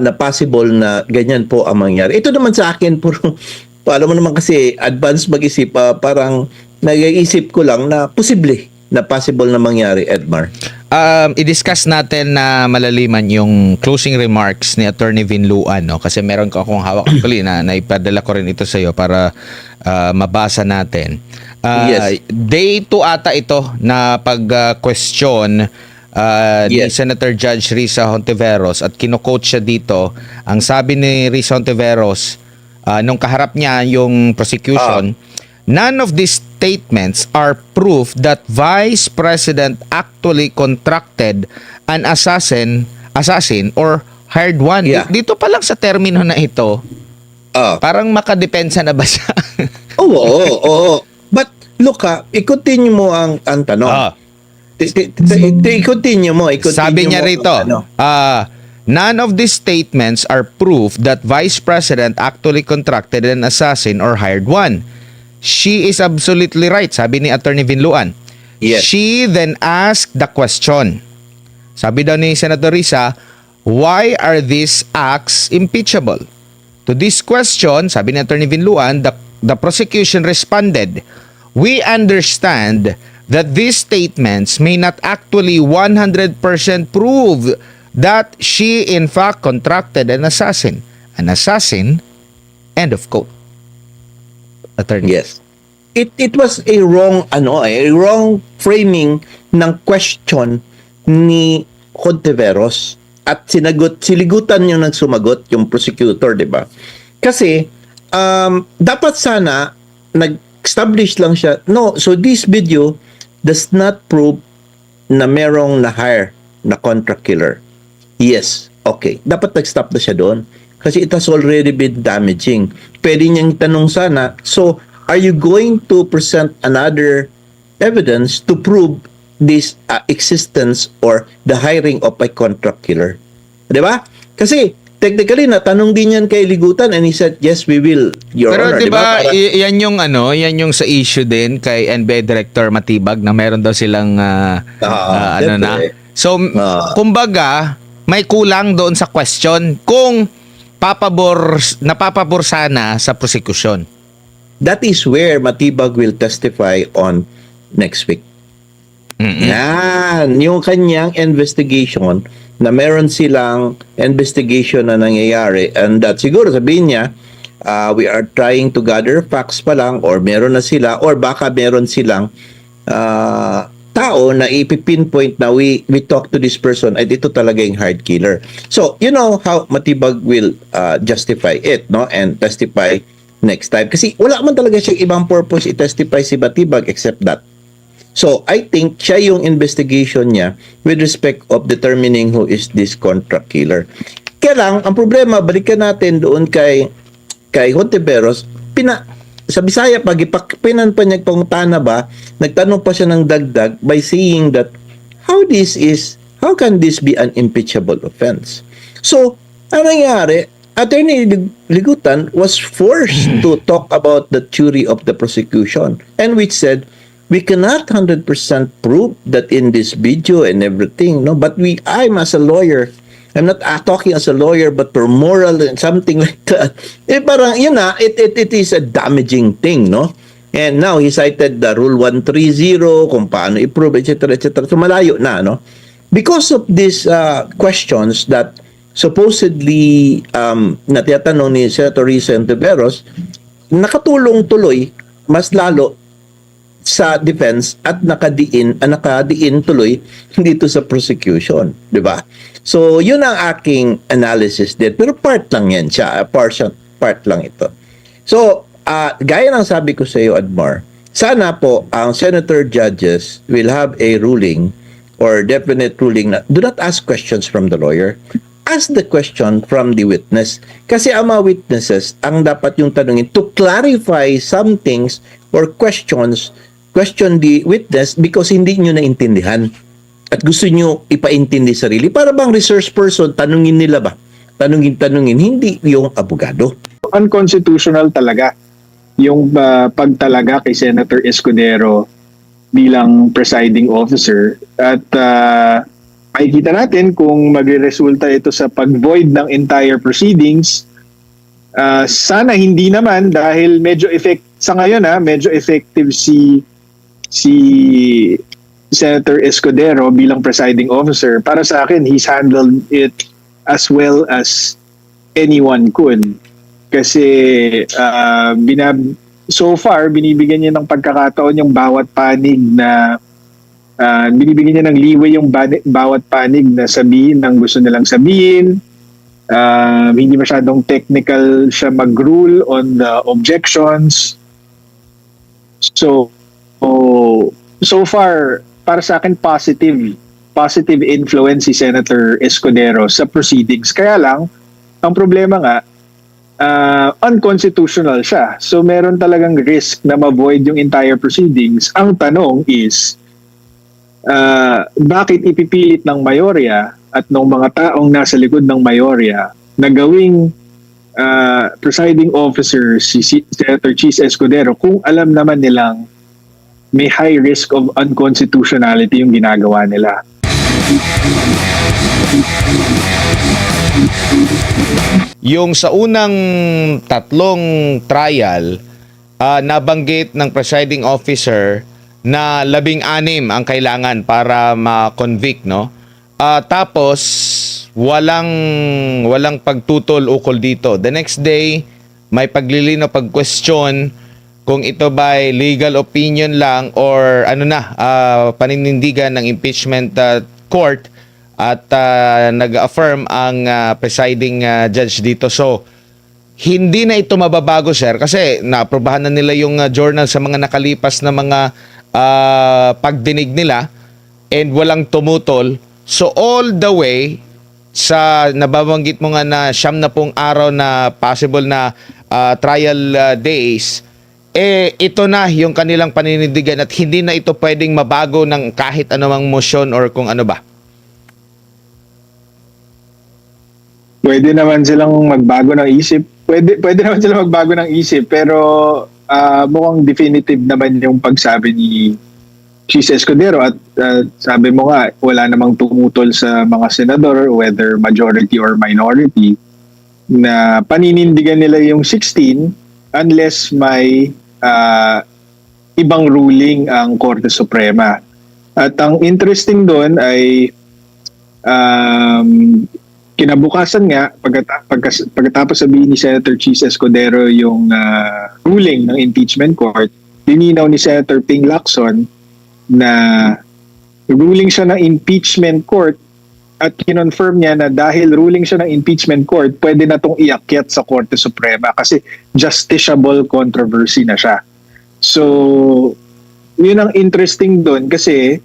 Na possible na ganyan po ang mangyari. Ito naman sa akin, alam mo naman kasi, advance mag-isip, parang nag-iisip ko lang na possible na mangyari, Edmar. I-discuss natin na malaliman yung closing remarks ni Attorney Vinluan, no? Kasi meron ko akong hawak actually na naipadala ko rin ito sa iyo para mabasa natin. Yes. Day 2 ata ito na pag-question ni Yes. Senator Judge Risa Hontiveros at kino-quote siya dito. Ang sabi ni Risa Hontiveros, nung kaharap niya yung prosecution, none of these statements are proof that Vice President actually contracted an assassin or hired one. Yeah. Dito pa lang sa termino na ito, parang makadepensa na ba siya? Oo. But look i-continue mo ang tanong. I-continue mo. Sabi niya rito, none of these statements are proof that Vice President actually contracted an assassin or hired one. She is absolutely right, sabi ni Attorney Vinluan. Yes. She then asked the question. Sabi daw ni Senator Risa, why are these acts impeachable? To this question, sabi ni Attorney Vinluan, the prosecution responded, we understand that these statements may not actually 100% prove that she in fact contracted an assassin. An assassin, end of quote. Attorney. Yes. It was a wrong framing ng question ni Hontiveros at siligutan yung nagsumagot yung prosecutor, 'di ba? Kasi dapat sana nag-establish lang siya. No, so this video does not prove na merong na-hire na contract killer. Yes, okay. Dapat nag-stop na siya doon. Kasi it has already been damaging. Pwede niyang tanong sana, so are you going to present another evidence to prove this existence or the hiring of a contract killer? Diba? Kasi technically natanong din yan kay Ligutan and he said, yes, we will, Your Pero Honor. diba, yan yung sa issue din kay NBA Director Matibag na meron daw silang So, kumbaga, may kulang doon sa question kung napapabor sana sa prosecution. That is where Matibag will testify on next week. Yan, yung kanyang investigation na meron silang investigation na nangyayari and that siguro sabihin niya we are trying to gather facts pa lang or meron na sila or baka meron silang tao na ipipinpoint na we talk to this person at ito talaga yung hard killer. So, you know how Matibag will justify it, no? And testify next time. Kasi wala man talaga siyang ibang purpose i-testify si Matibag except that. So, I think siya yung investigation niya with respect of determining who is this contract killer. Kaya lang, ang problema, balikan natin doon kay Hontiveros, sa Bisaya, pag ipakipinan pa niya pangutana ba, nagtanong pa siya ng dagdag by saying that how can this be an impeachable offense? So, ang nangyari, Attorney Ligutan was forced to talk about the theory of the prosecution and which said, we cannot 100% prove that in this video and everything, no? But I'm as a lawyer, I'm not talking as a lawyer, but for moral and something like that. Parang, yun na, it is a damaging thing, no? And now, he cited the Rule 130, kung paano i-prove, etc., etc. So, malayo na, no? Because of these questions that supposedly na tinatanong ni Senator Risa Hontiveros, nakatulong tuloy, mas lalo, sa defense at nakadiin tuloy dito sa prosecution, 'di ba? So, yun ang aking analysis din. Pero part lang yan siya, part lang ito. So, gaya ng sabi ko sa iyo, Admar, sana po ang senator judges will have a ruling or definite ruling na do not ask questions from the lawyer. Ask the question from the witness. Kasi ang mga witnesses, ang dapat yung tanungin to clarify some things or question the witness because hindi nyo naintindihan at gusto nyo ipaintindi sarili. Para bang research person, tanungin nila ba? Tanungin, hindi yung abogado. Unconstitutional talaga yung pagtalaga kay Senator Escudero bilang presiding officer at makikita natin kung magre-resulta ito sa pag-void ng entire proceedings Sana hindi naman dahil medyo sa ngayon medyo effective si Senator Escudero bilang presiding officer. Para sa akin, he's handled it as well as anyone could. Kasi so far, binibigyan niya ng pagkakataon yung bawat panig na binibigyan niya ng leeway yung bawat panig na sabihin ng gusto nilang sabihin. Hindi masyadong technical siya mag-rule on the objections. So far, para sa akin, positive influence si Senator Escudero sa proceedings. Kaya lang, ang problema nga, unconstitutional siya. So meron talagang risk na ma-void yung entire proceedings. Ang tanong is, bakit ipipilit ng mayorya at ng mga taong nasa likod ng mayorya na gawing presiding officer si Senator Chis Escudero kung alam naman nilang may high risk of unconstitutionality yung ginagawa nila. Yung sa unang tatlong trial, nabanggit ng presiding officer na 16 ang kailangan para ma-convict, no? Tapos walang pagtutol ukol dito. The next day, may paglilinaw, pag-question kung ito ba ay legal opinion lang or paninindigan ng impeachment court, at nag-affirm ang presiding judge dito. So, hindi na ito mababago, sir, kasi naaprobahan na nila yung journal sa mga nakalipas na mga pagdinig nila and walang tumutol. So, all the way sa nababanggit mo nga na 70 araw na possible na trial days, ito na yung kanilang paninindigan at hindi na ito pwedeng mabago ng kahit anumang motion or kung ano ba. Pwede naman silang magbago ng isip. Pwede naman silang magbago ng isip, pero mukhang definitive naman yung pagsabi ni Chis Escudero at sabi mo nga, wala namang tumutol sa mga senador, whether majority or minority, na paninindigan nila yung 16 unless may ibang ruling ang Korte Suprema. At ang interesting doon ay kinabukasan nga, pagkatapos sabihin ni Senator Chis Escudero yung ruling ng impeachment court, lininaw ni Senator Ping Lacson na ruling siya ng impeachment court at kinonfirm niya na dahil ruling siya ng impeachment court, pwede na itong iakyat sa Korte Suprema kasi justiciable controversy na siya. So, yun ang interesting doon kasi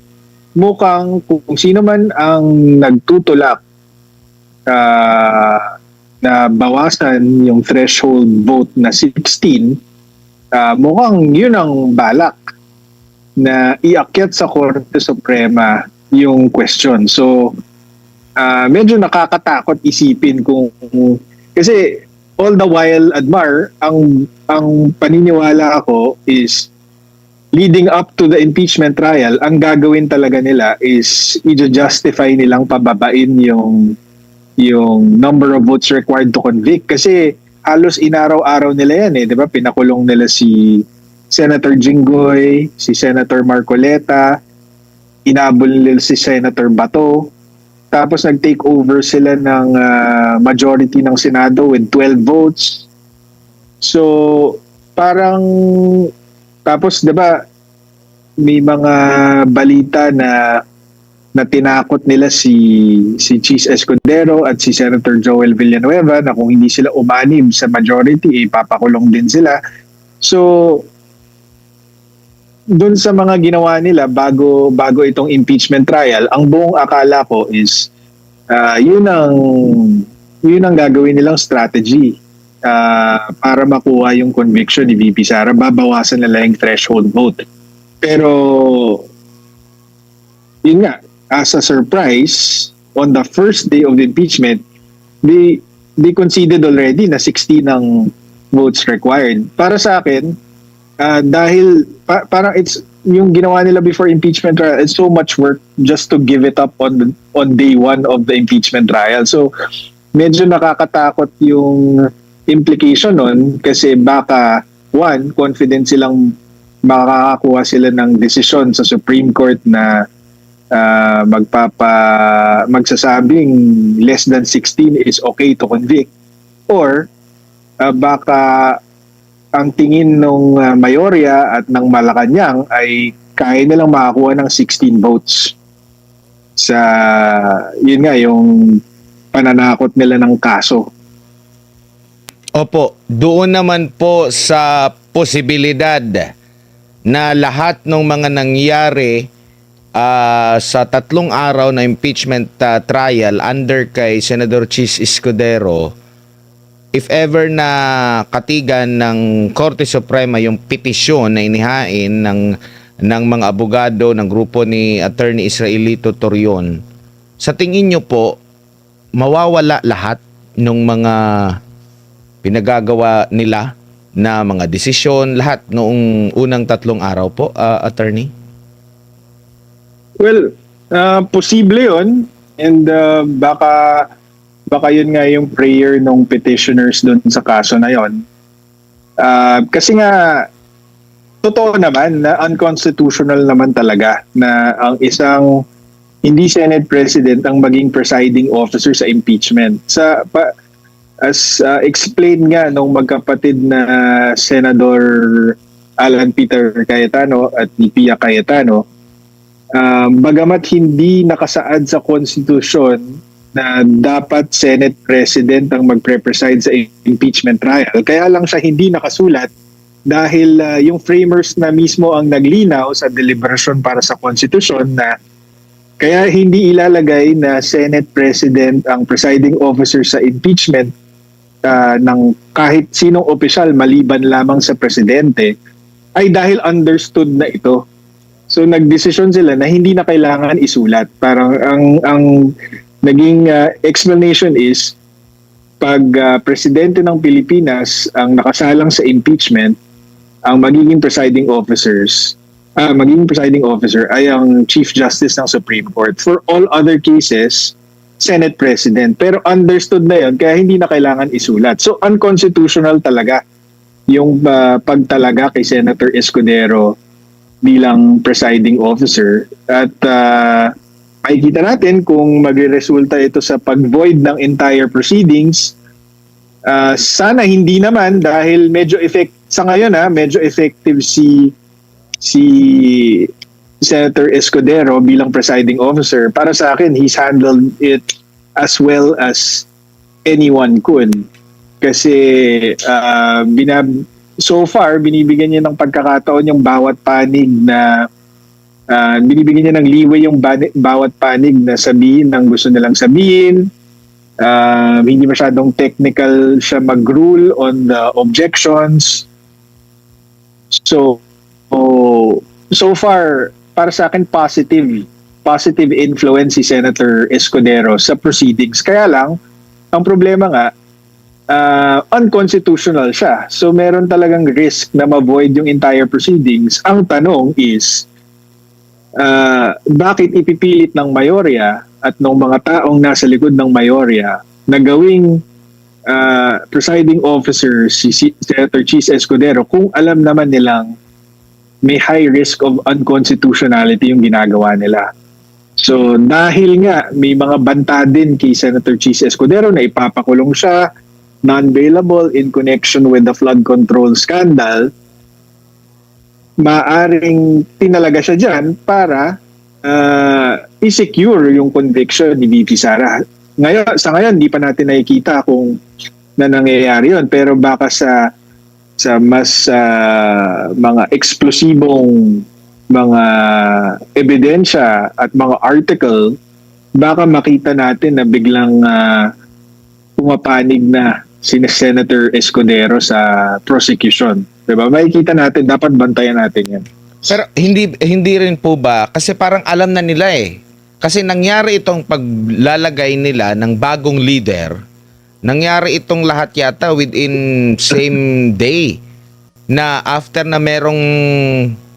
mukhang kung sino man ang nagtutulak na bawasan yung threshold vote na 16, mukhang yun ang balak na iakyat sa Korte Suprema yung question. So, medyo nakakatakot isipin kung kasi all the while, Admar, ang paniniwala ako is leading up to the impeachment trial, ang gagawin talaga nila is i-justify nilang pababain yung number of votes required to convict kasi halos inaraw-araw nila yan di ba? Pinakulong nila si Senator Jinggoy, si Senator Marcoleta, inabol nila si Senator Bato. Tapos nag-take over sila ng majority ng Senado with 12 votes. So, parang tapos 'di ba may mga balita na tinakot nila si Chis Escudero at si Senator Joel Villanueva na kung hindi sila umanib sa majority, ipapakulong din sila. So, doon sa mga ginawa nila bago itong impeachment trial, ang buong akala ko is yun ang gagawin nilang strategy para makuha yung conviction ni VP Sara. Babawasan nila yung threshold vote. Pero yun nga, as a surprise, on the first day of the impeachment, they conceded already na 16 ang votes required. Para sa akin, dahil parang it's yung ginawa nila before impeachment trial, it's so much work just to give it up on day one of the impeachment trial. So medyo nakakatakot yung implication nun kasi baka one, confident silang makakakuha sila ng desisyon sa Supreme Court na magsasabing less than 16 is okay to convict, or baka ang tingin ng mayorya at ng Malacanang ay kaya nilang makakuha ng 16 votes sa yun nga yung pananakot nila ng kaso. Opo, doon naman po sa posibilidad na lahat ng mga nangyari sa 3 araw na impeachment trial under kay Senador Chis Escudero, if ever na katigan ng Korte Suprema yung petisyon na inihain ng mga abogado ng grupo ni Attorney Israelito Torion, sa tingin nyo po, mawawala lahat ng mga pinagagawa nila na mga desisyon, lahat noong unang 3 araw po, Attorney? Well, posible yun, and baka yun nga yung prayer ng petitioners doon sa kaso na yon. Kasi nga totoo naman na unconstitutional naman talaga na ang isang hindi Senate President ang maging presiding officer sa impeachment. As explained nga nung magkapatid na Senador Alan Peter Cayetano at ni Pia Cayetano, bagamat hindi nakasaad sa konstitusyon na dapat Senate President ang magpre-preside sa impeachment trial, kaya lang siya hindi nakasulat dahil yung framers na mismo ang naglinaw sa deliberasyon para sa konstitusyon na kaya hindi ilalagay na Senate President ang presiding officer sa impeachment ng kahit sinong opisyal maliban lamang sa presidente, ay dahil understood na ito. So nagdesisyon sila na hindi na kailangan isulat. Parang ang naging explanation is pag presidente ng Pilipinas ang nakasalang sa impeachment, ang magiging presiding officer ay ang Chief Justice ng Supreme Court. For all other cases, Senate President. Pero understood na yun, kaya hindi na kailangan isulat. So unconstitutional talaga yung pagtalaga kay Senator Escudero bilang presiding officer. At makikita natin kung magre-resulta ito sa pag-void ng entire proceedings. Sana hindi naman dahil medyo medyo effective si Senator Escudero bilang presiding officer. Para sa akin, he's handled it as well as anyone could. Kasi so far, binibigyan niya ng pagkakataon yung bawat panig na binibigyan niya ng leeway yung bawat panig na sabihin ng gusto nilang sabihin. Hindi masyadong technical siya mag-rule on the objections. So far, para sa akin, positive influence si Senator Escudero sa proceedings. Kaya lang, ang problema nga, unconstitutional siya. So meron talagang risk na ma-void yung entire proceedings. Ang tanong is, bakit ipipilit ng mayorya at ng mga taong nasa likod ng mayorya na gawing presiding officer si Senator Chis Escudero kung alam naman nilang may high risk of unconstitutionality yung ginagawa nila. So dahil nga may mga banta din kay Senator Chis Escudero na ipapakulong siya, non-bailable in connection with the flood control scandal, maaring tinalaga siya dyan para i-secure yung conviction ni VP Sara. Sa ngayon, di pa natin nakikita kung na nangyayari yun. Pero baka sa mas mga eksplosibong mga ebidensya at mga article, baka makita natin na biglang pumapanig na si Senator Escudero sa prosecution. Diba? Makikita natin, dapat bantayan natin yan. Pero hindi rin po ba, kasi parang alam na nila eh. Kasi nangyari itong paglalagay nila ng bagong leader, nangyari itong lahat yata within same day, na after na merong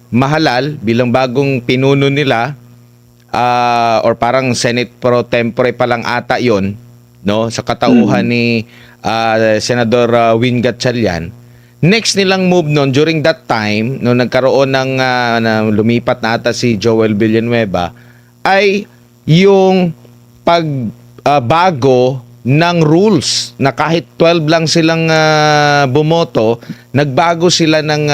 mahalal bilang bagong pinuno nila, or parang Senate pro tempore pa lang ata yon, no, sa katauhan ni Senador Win Gatchalian. Next nilang move noon during that time, nung nagkaroon ng na lumipat na ata si Joel Villanueva, ay yung pagbago ng rules na kahit 12 lang silang bumoto, nagbago sila ng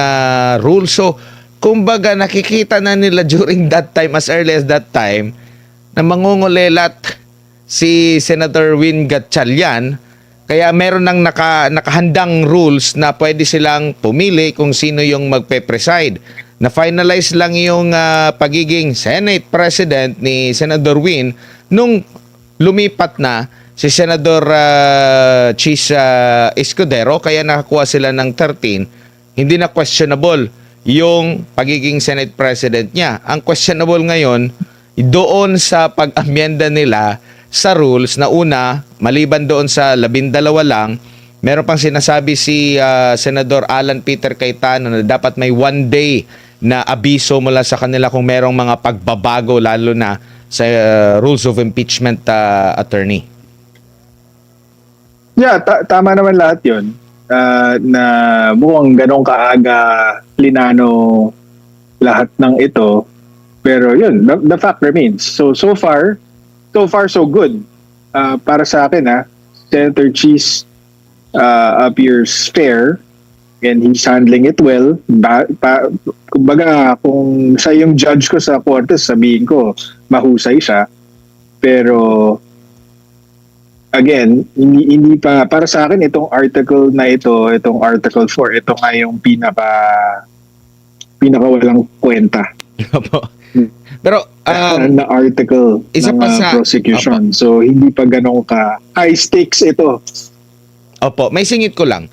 rules. So, kumbaga nakikita na nila during that time, as early as that time, na mangungulelat si Senator Win Gatchalian. Kaya meron ng nakahandang rules na pwede silang pumili kung sino yung magpe-preside. Na-finalize lang yung pagiging Senate President ni Senador Win nung lumipat na si Senador Chis Escudero, kaya nakakuha sila ng 13. Hindi na questionable yung pagiging Senate President niya. Ang questionable ngayon, doon sa pag-amyenda nila sa rules na una, maliban doon sa 12 lang, meron pang sinasabi si Senador Alan Peter Cayetano na dapat may 1 day na abiso mula sa kanila kung merong mga pagbabago, lalo na sa rules of impeachment, attorney. Yeah, tama naman lahat yun. Na mukhang ganong kaaga plinano lahat ng ito. Pero yun, the fact remains. So far so good. Para sa akin, Senator Chis appears fair and he's handling it well. Kumbaga, kung siya yung judge ko sa korte, sabihin ko, mahusay siya. Pero, again, hindi pa, para sa akin, itong article na ito, itong Article 4, ito nga yung pinaka walang kwenta. Pero na article isa ng pa sa prosecution. So hindi pa ganun ka high stakes ito. Opo, may singit ko lang.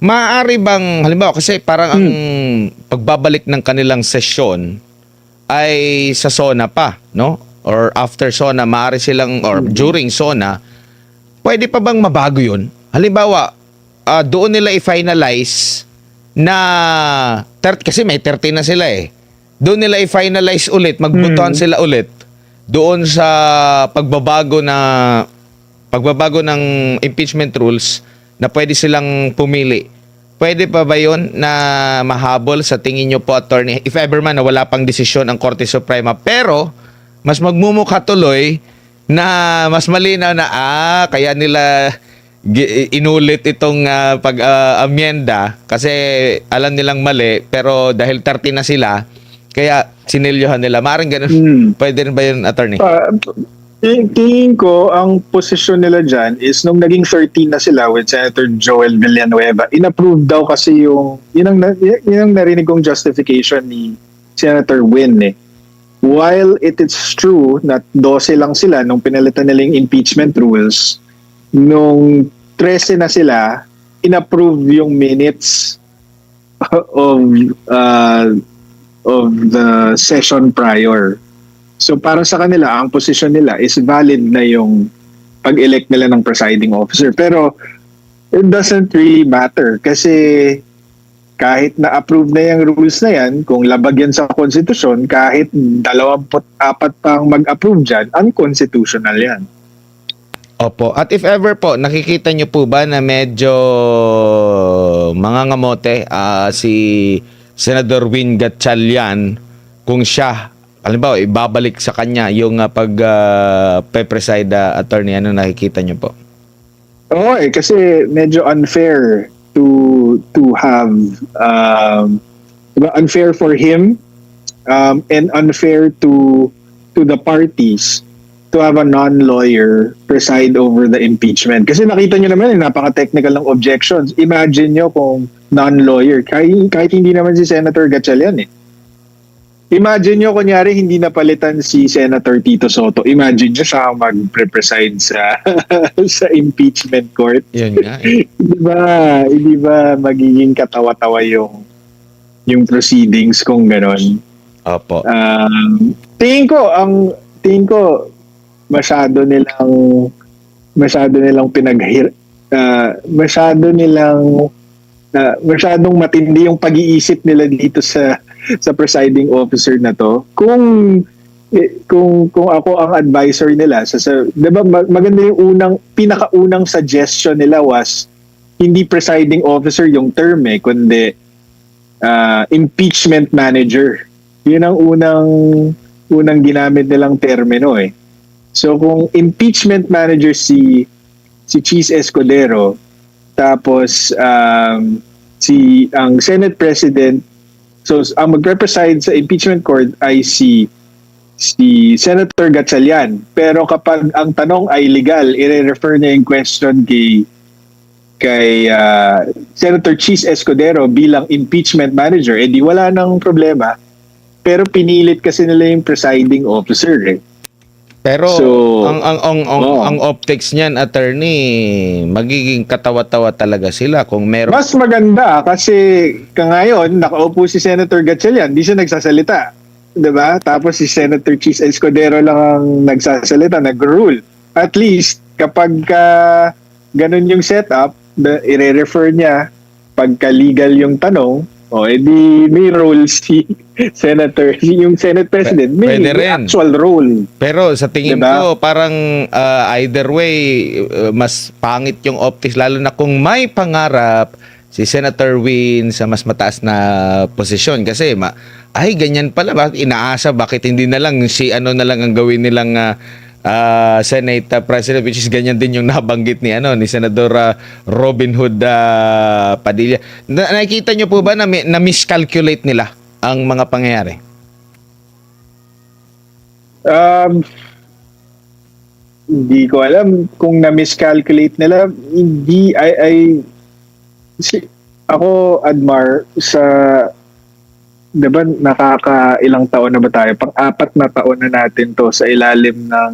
Maaari bang, halimbawa kasi parang ang pagbabalik ng kanilang sesyon ay sa SONA pa, no? Or after SONA, maaari silang, or during SONA, pwede pa bang mabago yun? Halimbawa, doon nila i-finalize na, kasi may 30 na sila eh. Doon nila i-finalize ulit, magbotohan sila ulit doon sa pagbabago ng impeachment rules na pwede silang pumili. Pwede pa ba yun na mahabol sa tingin nyo po, attorney? If ever man na wala pang desisyon ang Korte Suprema, pero mas magmumukha tuloy na mas malinaw na kaya nila inulit itong pag-amyenda kasi alam nilang mali, pero dahil 30 na sila, kaya sinilyohan nila. Maring ganun. Pwede rin ba yun, attorney? Tingin ko, ang posisyon nila dyan is nung naging 13 na sila with Senator Joel Villanueva, inapprove daw kasi yun ang narinig kong justification ni Senator Win eh. While it is true na 12 lang sila nung pinalitan nila yung impeachment rules, nung 13 na sila, inapprove yung minutes of the session prior. So para sa kanila, ang posisyon nila is valid na yung pag-elect nila ng presiding officer. Pero it doesn't really matter kasi kahit na-approve na yung rules na yan, kung labag yan sa konstitusyon, kahit 24 pang mag-approve dyan, unconstitutional yan. Opo. At if ever po, nakikita nyo po ba na medyo mangangamote si Senador Win Gatchalian kung siya, halimbawa, ibabalik sa kanya yung pag-preside, attorney, ano nakikita nyo po? Oo kasi medyo unfair to have unfair for him and unfair to the parties to have a non-lawyer preside over the impeachment. Kasi nakita nyo naman, napaka-technical ng objections. Imagine nyo kung non-lawyer, kahit hindi naman si Senator Gatchalian eh. Imagine nyo, kunyari, hindi napalitan si Senator Tito Soto. Imagine nyo siya mag-preside sa impeachment court. Yun nga eh. Hindi ba magiging katawa-tawa yung proceedings kung ganon? Opo. Tingin ko masyadong matindi yung pag-iisip nila dito sa presiding officer na to. Kung ako ang advisor nila, 'di ba maganda yung pinakaunang suggestion nila was hindi presiding officer yung term kundi impeachment manager. Yun ang unang ginamit nilang termino So kung impeachment manager si Cheese Escudero, tapos ang Senate President, so ang magre-preside sa impeachment court ay si Senator Gatchalian. Pero kapag ang tanong ay legal, i-refer niya yung question kay Senator Cheese Escudero bilang impeachment manager, di wala nang problema. Pero pinilit kasi nila yung presiding officer Pero So, ang optics niyan, attorney, magiging katawa-tawa talaga sila kung meron. Mas maganda kasi ngayon nakaupo si Senator Gatchalian, di siya nagsasalita. 'Di ba? Tapos si Senator Cheese Escudero lang ang nagsasalita, nag-rule. At least kapag ganun yung setup, i-refer niya pagka legal yung tanong, edi may role si Senator, yung Senate President, may Pwede rin. actual role. Pero sa tingin Diba? ko, parang either way, mas pangit yung optics, lalo na kung may pangarap si Senator Win sa mas mataas na posisyon. Kasi, ay, ganyan pala. Bakit inaasa? Bakit hindi na lang si ano na lang ang gawin nilang Senate President, which is ganyan din yung nabanggit ni Senador Robin Hood Padilla. Nakikita nyo po ba na miscalculate nila ang mga pangyayari? Hindi ko alam kung na-miscalculate nila. Hindi, ako, Admar, sa, diba, nakakailang taon na ba tayo? Pang-4 na taon na natin to sa ilalim ng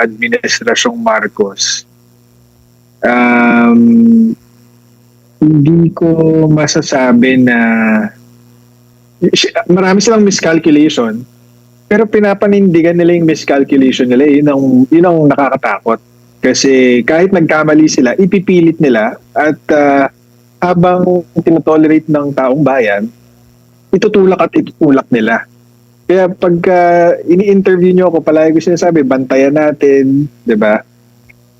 Administrasyong Marcos. Hindi ko masasabi na marami silang miscalculation, pero pinapanindigan nila yung miscalculation nila. Yun ang nakakatakot. Kasi kahit nagkamali sila, ipipilit nila at habang tinotolerate ng taong bayan, itutulak at itutulak nila. Kaya pagka ini-interview nyo ako, palagi ko sinasabi, bantayan natin, di ba?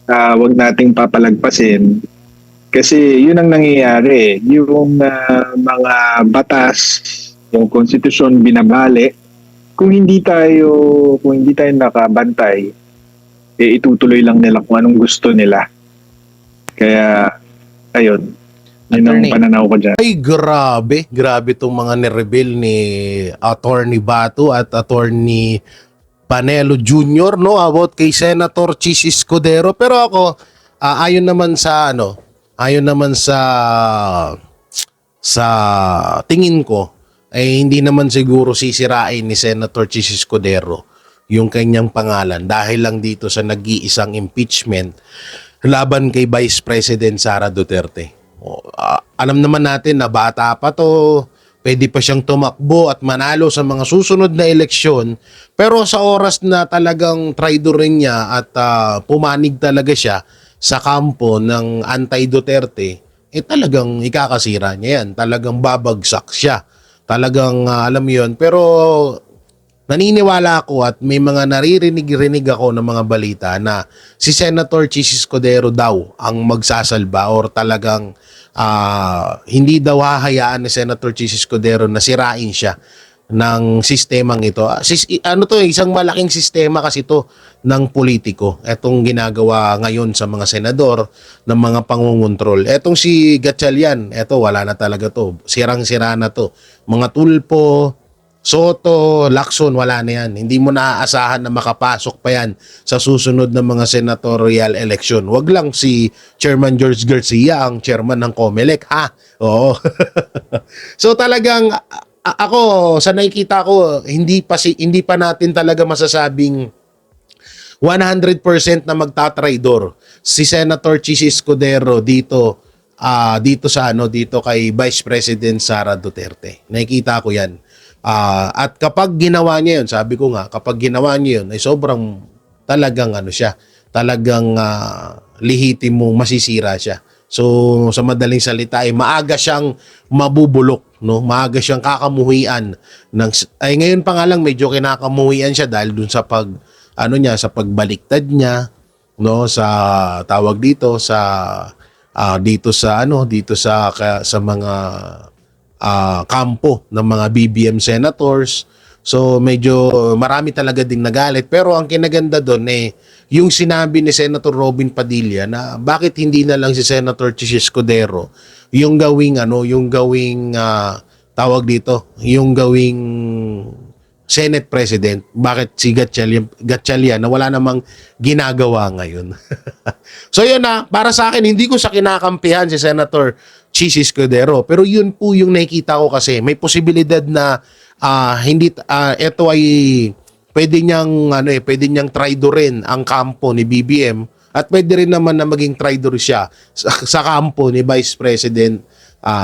Huwag nating papalagpasin. Kasi yun ang nangyayari. Yung mga batas, yung konstitusyon binabali, kung hindi tayo nakabantay, itutuloy lang nila kung anong gusto nila. Kaya, ayun. Yun ang Attorney. pananaw ko dyan. Ay, grabe. Grabe itong mga nireveal ni Attorney Bato at Attorney Panelo Jr. About kay Senator Cheese Escudero. Pero ako, ayon naman sa tingin ko, ay hindi naman siguro sisirain ni Senator Cheese Escudero yung kanyang pangalan dahil lang dito sa nag-iisang impeachment laban kay Vice President Sara Duterte. Alam naman natin na bata pa to, pwede pa siyang tumakbo at manalo sa mga susunod na eleksyon, pero sa oras na talagang traitor rin niya at pumanig talaga siya sa kampo ng anti-Duterte, talagang ikakasira niya yan, talagang babagsak siya. Talagang alam mo yun. Pero naniniwala ako at may mga naririnig ako ng mga balita na si Senator Cheese Escudero daw ang magsasalba or talagang hindi daw hahayaan ni Senator Cheese Escudero na sirain siya ng sistemang ito. Isang malaking sistema kasi ito ng politiko. Etong ginagawa ngayon sa mga senador ng mga pangungontrol. Etong si Gatchalian, wala na talaga to. Sirang-sira na to. Mga Tulpo, Soto, Lacson, wala na yan. Hindi mo naaasahan na makapasok pa yan sa susunod na mga senatorial election. Wag lang si Chairman George Garcia ang chairman ng COMELEC, ha? Oo. So talagang ako, sa nakikita ko, hindi pa natin talaga masasabing 100% na magtatraidor si Senator Cheese Escudero dito kay Vice President Sara Duterte. Nakikita ko 'yan. At kapag ginawa niya 'yon, sabi ko nga, kapag ginawa niya 'yon, ay sobrang talagang talagang lihitimo masisira siya. So sa madaling salita ay maaga siyang mabubulok, no? Maaga siyang kakamuhian ngayon pa nga lang medyo kinakamuhian siya dahil dun sa sa pagbaliktad niya, no, sa tawag dito sa dito sa mga kampo ng mga BBM senators. So medyo marami talaga ding nagalit, pero ang kinaganda doon yung sinabi ni Senator Robin Padilla na bakit hindi na lang si Senator Chis Escudero yung gawing tawag dito, yung gawing Senate President, bakit si Gatchalian na wala namang ginagawa ngayon. So yun para sa akin, hindi ko sa kinakampihan si Senator Chis Escudero, pero yun po yung nakikita ko kasi may posibilidad na ito ay pwede niyang traidorin ang kampo ni BBM at pwede rin naman na maging traidor siya sa kampo ni Vice President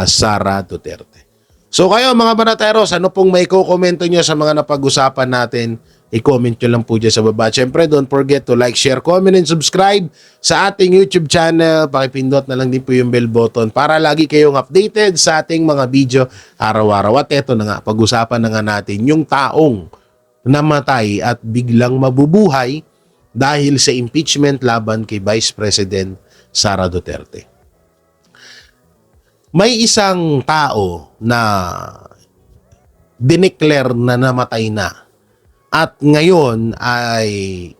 Sara Duterte. So kayo mga banateros, ano pong may kukomento nyo sa mga napag-usapan natin? I-comment nyo lang po dyan sa baba. Siyempre, don't forget to like, share, comment, and subscribe sa ating YouTube channel. Pakipindot na lang din po yung bell button para lagi kayong updated sa ating mga video araw-araw. At eto na nga, pag-usapan na nga natin yung taong namatay at biglang mabubuhay dahil sa impeachment laban kay Vice President Sara Duterte. May isang tao na dineclare na namatay na. At ngayon ay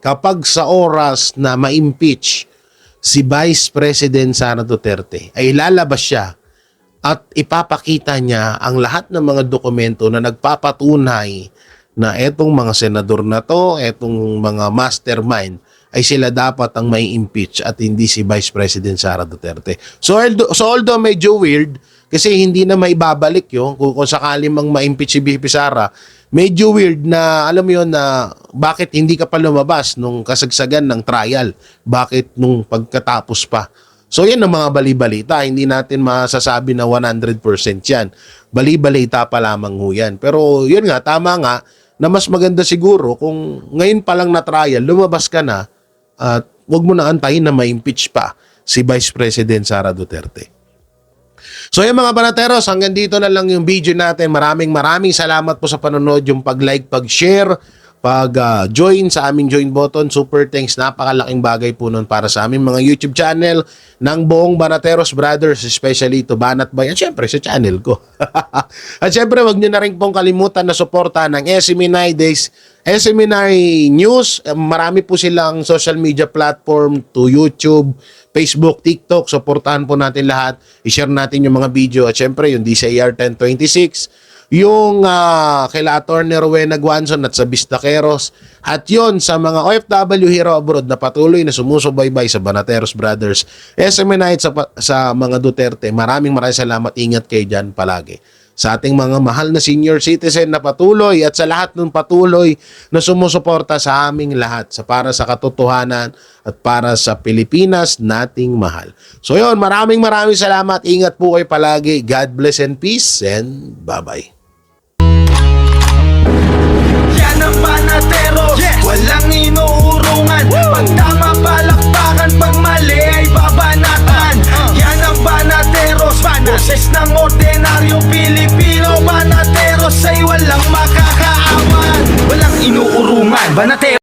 kapag sa oras na ma-impeach si Vice President Sara Duterte ay lalabas siya at ipapakita niya ang lahat ng mga dokumento na nagpapatunay na etong mga senador na to, etong mga mastermind ay sila dapat ang may impeach at hindi si Vice President Sara Duterte. So although medyo weird kasi hindi na maibabalik yun kung sakali mang ma-impeach si VP Sara, medyo weird na alam mo yun na bakit hindi ka pa lumabas nung kasagsagan ng trial, bakit nung pagkatapos pa. So yan ang mga bali-balita, hindi natin masasabi na 100% yan. Bali-balita pa lamang ho yan. Pero yun nga, tama nga na mas maganda siguro kung ngayon pa lang na trial, lumabas ka na at wag mo na antayin na ma-impeach pa si Vice President Sara Duterte. So yung mga banateros, hanggang dito na lang yung video natin. Maraming salamat po sa panonood, yung pag-like, pag-share, pag-join sa aming join button. Super thanks, napakalaking bagay po nun para sa aming mga YouTube channel ng buong Banateros Brothers, especially to Banat Bay at syempre sa channel ko. At syempre wag nyo na rin pong kalimutan na suporta ng SMNI Days, SMNI News. Marami po silang social media platform to YouTube, Facebook, TikTok. Suportahan po natin lahat. I-share natin yung mga video at syempre yung DCIR 1026, yung kila Attorney Rowena Guanzon at sa Bistaqueros, at yon sa mga OFW Hero Abroad na patuloy na sumusubaybay sa Banateros Brothers, SMNI sa mga Duterte. Maraming salamat. Ingat kayo dyan palagi. Sa ating mga mahal na senior citizen na patuloy at sa lahat ng patuloy na sumusuporta sa aming lahat para sa katotohanan at para sa Pilipinas nating mahal. So yon, maraming salamat. Ingat po kayo palagi. God bless and peace and bye-bye. Yan ang Banateros, walang inuurungan. Pag tama palakpakan, pag mali ay babanatan. Yan ang Banateros, boses ng ordinaryong Pilipino. Banateros ay walang makakaawan, walang inuurungan. Banateros